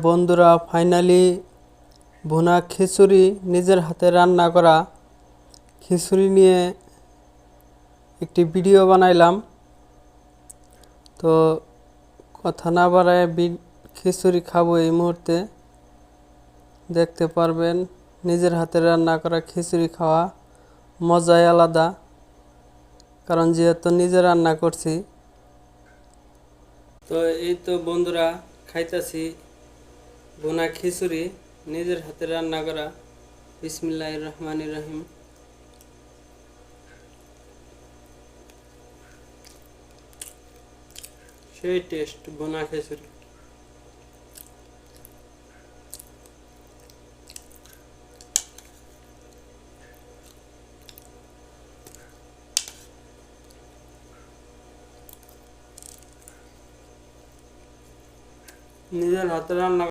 বন্ধুরা, ফাইনালি ভুনা খিচুড়ি, নিজের হাতে রান্না করা খিচুড়ি নিয়ে একটি ভিডিও বানাইলাম। তো কথা না বাড়ায় খিচুড়ি খাবো এই মুহূর্তে। দেখতে পারবেন নিজের হাতে রান্না করা খিচুড়ি খাওয়া মজাই আলাদা, কারণ যেহেতু নিজে রান্না করছি। তো এই তো বন্ধুরা, খাইতাছি ভুনা খিচুড়ি, নিজের হাতে রান্না করা। বিসমিল্লাহির রহমানির রহিম। সেই টেস্ট ভুনা খিচুড়ি। নিজের হাতে রান্না